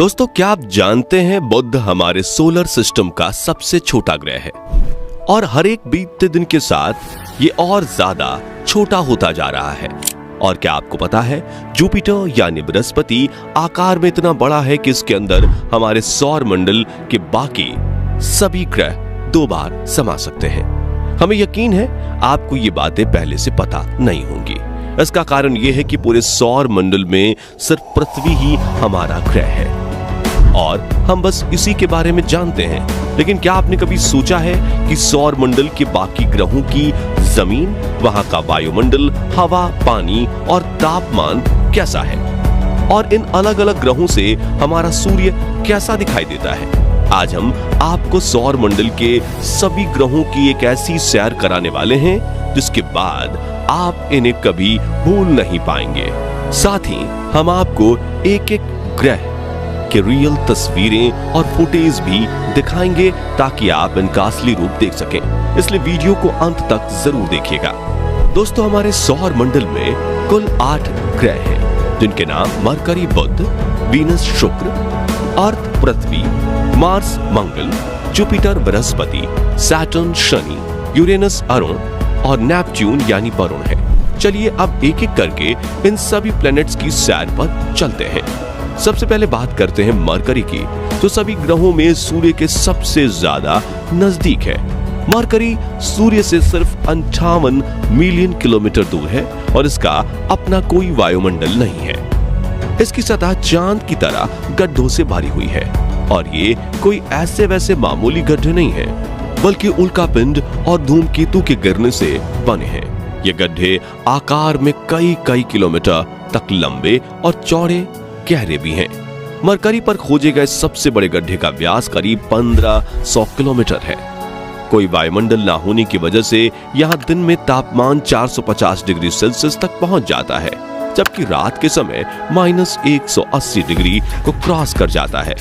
दोस्तों, क्या आप जानते हैं बुध हमारे सोलर सिस्टम का सबसे छोटा ग्रह है और हर एक बीतते दिन के साथ ये और ज्यादा छोटा होता जा रहा है। और क्या आपको पता है, जुपिटर यानी बृहस्पति आकार में इतना बड़ा है कि इसके अंदर हमारे सौर मंडल के बाकी सभी ग्रह 2 बार समा सकते हैं। हमें यकीन है आपको ये बातें पहले से पता नहीं होंगी। इसका कारण यह है कि पूरे सौर मंडल में सिर्फ पृथ्वी ही हमारा ग्रह है और हम बस इसी के बारे में जानते हैं। लेकिन क्या आपने कभी सोचा है कि सौर मंडल के बाकी ग्रहों की जमीन, वहां का वायुमंडल, हवा, पानी और तापमान कैसा है और इन अलग अलग ग्रहों से हमारा सूर्य कैसा दिखाई देता है? आज हम आपको सौर मंडल के सभी ग्रहों की एक ऐसी सैर कराने वाले हैं जिसके बाद आप इन्हें कभी भूल नहीं पाएंगे। साथ ही हम आपको एक एक ग्रह के रियल तस्वीरें और फुटेज भी दिखाएंगे ताकि आप इनका असली रूप देख सकें। इसलिए वीडियो को अंत तक जरूर देखिएगा। दोस्तों, हमारे सौर मंडल में कुल 8 ग्रह हैं जिनके नाम mercury Budh, Venus Shukra, earth Prithvi, Mars Mangal, Jupiter Brihaspati, Saturn Shani, Uranus Arun और नेपच्यून यानी वरुण है। चलिए अब एक एक करके इन सभी प्लैनेट्स की सैर पर चलते हैं। सबसे पहले बात करते हैं मरकरी की, जो सभी ग्रहों में सूर्य के सबसे ज्यादा नजदीक है। मरकरी सूर्य से सिर्फ 58 मिलियन किलोमीटर दूर है और इसका अपना कोई वायुमंडल नहीं है। इसकी सतह चांद की तरह गड्ढों से भरी हुई है और ये कोई ऐसे वैसे मामूली गड्ढे नहीं है, बल्कि उल्कापिंड और धूमकेतु के गिरने से बने हैं। ये गड्ढे आकार में कई किलोमीटर तक लंबे और चौड़े गहरे भी हैं। मरकरी पर खोजे गए सबसे बड़े गड्ढे का व्यास करीब 1500 किलोमीटर है। कोई वायुमंडल ना होने की वजह से यहाँ दिन में तापमान 450 डिग्री सेल्सियस तक पहुंच जाता है, जबकि रात के समय -180 डिग्री को क्रॉस कर जाता है।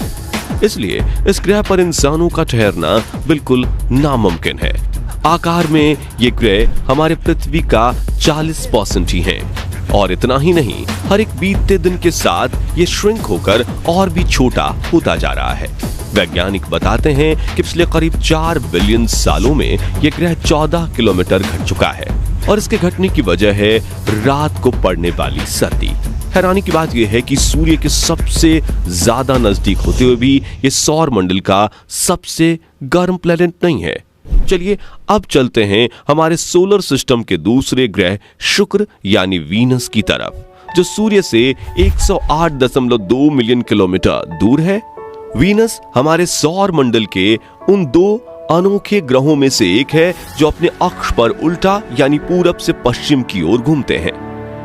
इसलिए इस ग्रह पर इंसानों का ठहरना बिल्कुल नामुमकिन है। आकार में ये ग्रह हमारे पृथ्वी का 40% ही है और इतना ही नहीं, हर एक बीतते दिन के साथ ये श्रिंक होकर और भी छोटा होता जा रहा है। वैज्ञानिक बताते हैं कि पिछले करीब 4 बिलियन सालों में ये ग्रह 14 किलोमीटर घट चुका है और इसके घटने की वजह है रात को पड़ने वाली सर्दी। हैरानी की बात यह है कि सूर्य के सबसे ज्यादा नजदीक होते हुए भी ये सौर मंडल का सबसे गर्म प्लैनेट नहीं है। चलिए अब चलते हैं हमारे सोलर सिस्टम के दूसरे ग्रह शुक्र यानी वीनस की तरफ, जो सूर्य से 108.2 मिलियन किलोमीटर दूर है। वीनस हमारे सौर मंडल के उन 2 अनोखे ग्रहों में से एक है जो अपने अक्ष पर उल्टा यानी पूरब से पश्चिम की ओर घूमते हैं।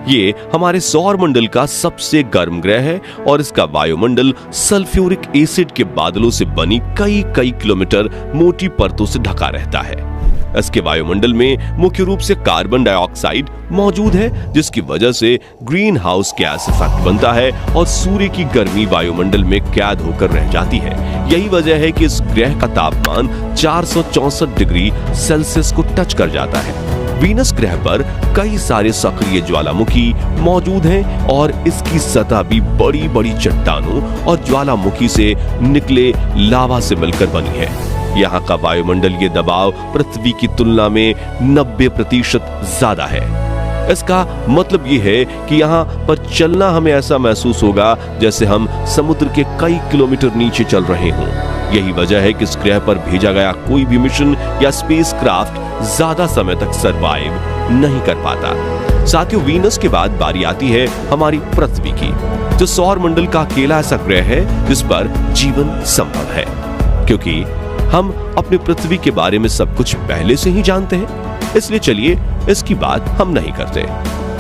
ये हमारे सौर मंडल का सबसे गर्म ग्रह है और इसका वायुमंडल सल्फ्यूरिक एसिड के बादलों से बनी कई किलोमीटर मोटी परतों से ढका रहता है। इसके वायुमंडल में मुख्य रूप से कार्बन डाइऑक्साइड मौजूद है, जिसकी वजह से ग्रीन हाउस गैस इफेक्ट बनता है और सूर्य की गर्मी वायुमंडल में कैद होकर रह जाती है। यही वजह है कि इस ग्रह का तापमान 464 डिग्री सेल्सियस को टच कर जाता है। वीनस ग्रह पर कई सारे सक्रिय ज्वालामुखी मौजूद हैं और इसकी सतह भी बड़ी चट्टानों और ज्वालामुखी से निकले लावा से मिलकर बनी है। यहाँ का वायुमंडल ये दबाव पृथ्वी की तुलना में 90% ज्यादा है। इसका मतलब ये है कि यहाँ पर चलना हमें ऐसा महसूस होगा जैसे हम समुद्र के कई किलोमीटर नीचे चल रहे हों। यही वजह है कि इस ग्रह पर भेजा गया कोई भी मिशन या स्पेसक्राफ्ट ज्यादा समय तक सरवाइव नहीं कर पाता। साथियों, वीनस के बाद बारी आती है हमारी पृथ्वी की, जो सौर मंडल का अकेला ऐसा ग्रह है जिस पर जीवन संभव है। क्योंकि हम अपनी पृथ्वी के बारे में सब कुछ पहले से ही जानते हैं, इसलिए चलिए इसकी बात हम नहीं करते।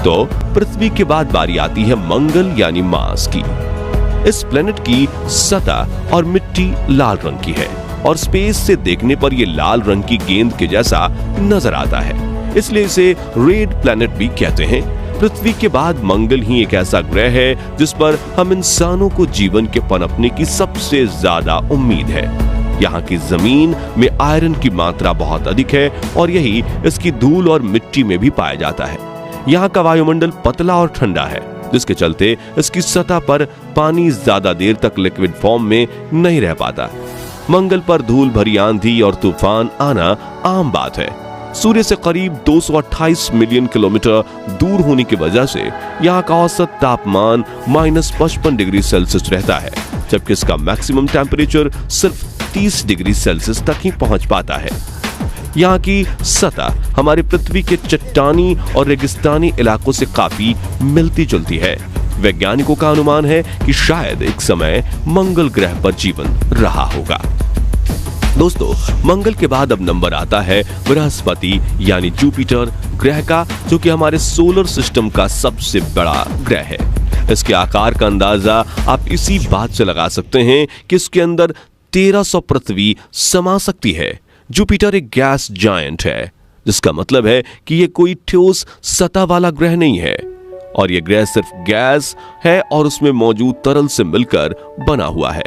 तो पृथ्वी के बाद बारी आती है मंगल यानी मार्स की। इस प्लेनेट की सतह और मिट्टी लाल रंग की है और स्पेस से देखने पर यह लाल रंग की गेंद के जैसा नजर आता है, इसलिए इसे रेड प्लेनेट भी कहते हैं। पृथ्वी के बाद मंगल ही एक ऐसा ग्रह है जिस पर हम इंसानों को जीवन के पनपने की सबसे ज्यादा उम्मीद है। यहाँ की जमीन में आयरन की मात्रा बहुत अधिक है और यही इसकी धूल और मिट्टी में भी पाया जाता है। यहाँ का वायुमंडल पतला और ठंडा है, जिसके चलते इसकी सतह पर पानी ज्यादा देर तक लिक्विड फॉर्म में नहीं रह पाता। मंगल पर धूल भरी आंधी और तूफान आना आम बात है। सूर्य से करीब 228 मिलियन किलोमीटर दूर होने की वजह से यहाँ का औसत तापमान -55 डिग्री सेल्सियस रहता है, जबकि इसका मैक्सिमम टेम्परेचर सिर्फ 30 डिग्री सेल्सियस तक ही पहुंच पाता है। यहाँ की सतह हमारी पृथ्वी के चट्टानी और रेगिस्तानी इलाकों से काफी मिलती जुलती है। वैज्ञानिकों का अनुमान है कि शायद एक समय मंगल ग्रह पर जीवन रहा होगा। दोस्तों, मंगल के बाद अब नंबर आता है बृहस्पति यानी जुपिटर ग्रह का, जो कि हमारे सोलर सिस्टम का सबसे बड़ा ग्रह है। इसके आकार का अंदाजा आप इसी बात से लगा सकते हैं कि इसके अंदर 1300 पृथ्वी समा सकती है। जुपिटर एक गैस जायंट है, जिसका मतलब है कि यह कोई ठोस सतह वाला ग्रह नहीं है, और यह ग्रह सिर्फ गैस है और उसमें मौजूद तरल से मिलकर बना हुआ है।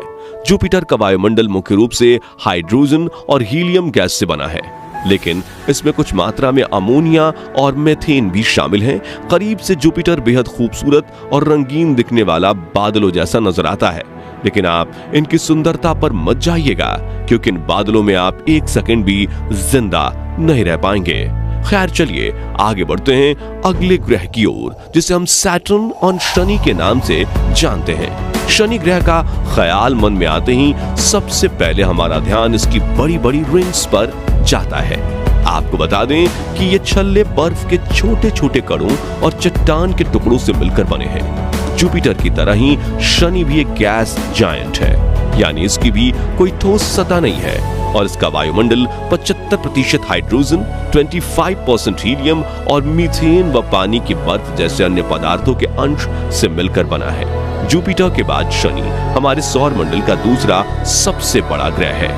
जुपिटर का वायुमंडल मुख्य रूप से हाइड्रोजन और हीलियम गैस से बना है, लेकिन इसमें कुछ मात्रा में अमोनिया और मीथेन भी शामिल हैं। करीब से जुपिटर बेहद खूबसूरत और रंगीन दिखने वाला बादलों जैसा नजर आता है, लेकिन आप इनकी सुंदरता पर मत जाइएगा, क्योंकि इन बादलों में आप एक सेकंड भी जिंदा नहीं रह पाएंगे। खैर, चलिए आगे बढ़ते हैं अगले ग्रह की ओर, जिसे हम सैटर्न और शनि के नाम से जानते हैं। शनि ग्रह का ख्याल मन में आते ही सबसे पहले हमारा ध्यान इसकी बड़ी बड़ी रिंग्स पर जाता है। आपको बता दें कि ये छल्ले बर्फ के छोटे छोटे कणों और चट्टान के टुकड़ों से मिलकर बने हैं। जुपिटर की तरह ही शनि भी एक गैस जायंट है, यानी इसकी भी कोई ठोस सतह नहीं है, और इसका वायुमंडल 75% हाइड्रोजन, 25% हीलियम और मीथेन व पानी की बर्फ जैसे अन्य पदार्थों के अंश से मिलकर बना है। जुपिटर के बाद शनि हमारे सौर मंडल का दूसरा सबसे बड़ा ग्रह है।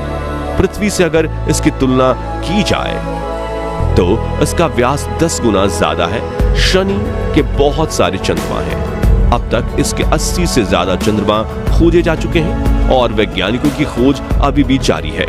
पृथ्वी से अगर इसकी तुलना की जाए तो इसका व्यास 10 गुना ज्यादा है। शनि के बहुत सारे चंद्रमा हैं। अब तक इसके 80 से ज्यादा चंद्रमा खोजे जा चुके हैं और वैज्ञानिकों की खोज अभी भी जारी है।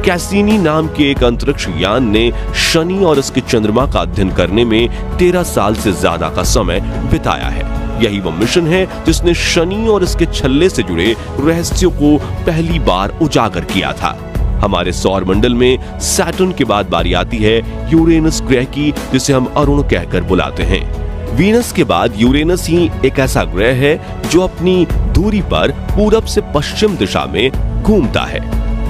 कैसिनी नाम के एक अंतरिक्ष यान ने शनि और इसके चंद्रमा का अध्ययन करने में 13 साल से ज्यादा का समय बिताया है। यही वो मिशन है जिसने शनि और इसके छल्ले से जुड़े रहस्यों को पहली बार उजागर किया था। हमारे सौर मंडल में सैटर्न के बाद बारी आती है यूरेनस ग्रह की, जिसे हम अरुण कहकर बुलाते हैं। वीनस के बाद यूरेनस ही एक ऐसा ग्रह है जो अपनी दूरी पर पूरब से पश्चिम दिशा में घूमता है।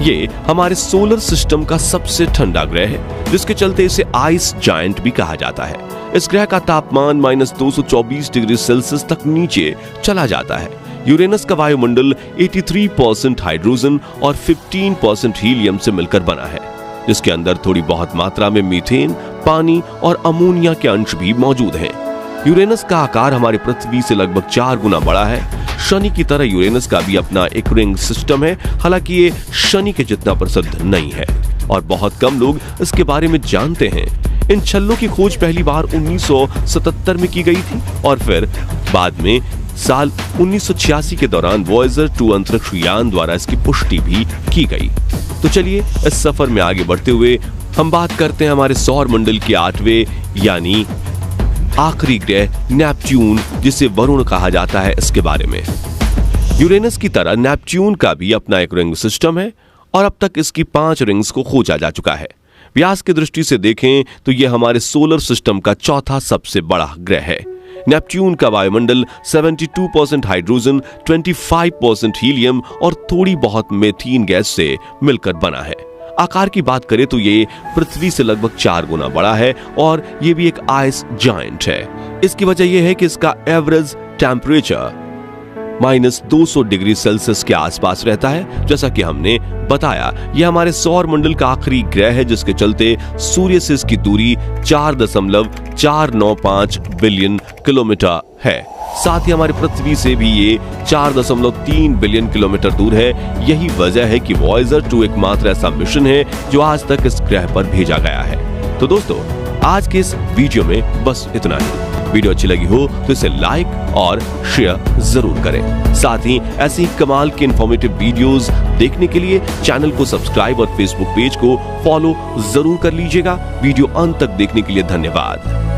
ये हमारे सोलर सिस्टम का सबसे ठंडा ग्रह है, जिसके चलते इसे आइस जायंट भी कहा जाता है। इस ग्रह का तापमान -224 डिग्री सेल्सियस तक नीचे चला जाता है। यूरेनस का वायुमंडल 83% हाइड्रोजन और 15% हीलियम से मिलकर बना है, जिसके अंदर थोड़ी बहुत मात्रा में मीथेन, पानी और अमोनिया के अंश भी मौजूद हैं। यूरेनस का आकार हमारी पृथ्वी से लगभग 4 गुना बड़ा है। शनि की तरह यूरेनस का भी अपना एक रिंग सिस्टम है, हालांकि ये शनि के जितना प्रसिद्ध नहीं है और बहुत कम लोग इसके बारे में जानते हैं। इन छल्लों की खोज पहली बार 1977 में की गई थी और फिर बाद में साल 1986 के दौरान वॉयेजर 2 अंतरिक्ष यान द्वारा इसकी पुष्टि भी की गई। तो चलिए इस सफर में आगे बढ़ते हुए हम बात करते हैं हमारे सौर मंडल के 8वें यानी आखिरी ग्रह नेपच्यून, जिसे वरुण कहा जाता है, इसके बारे में। यूरेनस की तरह नेपच्यून का भी अपना एक रिंग सिस्टम है और अब तक इसकी 5 रिंग्स को खोजा जा चुका है। व्यास की दृष्टि से देखें तो यह हमारे सोलर सिस्टम का चौथा सबसे बड़ा ग्रह है। नेपच्यून का वायुमंडल 72% हाइड्रोजन, 25% हीलियम और थोड़ी बहुत मीथेन गैस से मिलकर बना है। आकार की बात करें तो ये पृथ्वी से लगभग 4 गुना बड़ा है और ये भी एक आइस जायंट है। इसकी वजह यह है कि इसका एवरेज टेम्परेचर -200 डिग्री सेल्सियस के आसपास रहता है। जैसा कि हमने बताया, यह हमारे सौर मंडल का आखिरी ग्रह है, जिसके चलते सूर्य से इसकी दूरी 4.495 बिलियन किलोमीटर है। साथ ही हमारी पृथ्वी से भी ये 4.3 बिलियन किलोमीटर दूर है। यही वजह है कि वॉयेजर 2 एकमात्र ऐसा मिशन है जो आज तक इस ग्रह पर भेजा गया है। तो दोस्तों, आज के इस वीडियो में बस इतना ही। वीडियो अच्छी लगी हो तो इसे लाइक और शेयर जरूर करें। साथ ही ऐसी कमाल के इंफॉर्मेटिव वीडियोस देखने के लिए चैनल को सब्सक्राइब और फेसबुक पेज को फॉलो जरूर कर लीजिएगा। वीडियो अंत तक देखने के लिए धन्यवाद।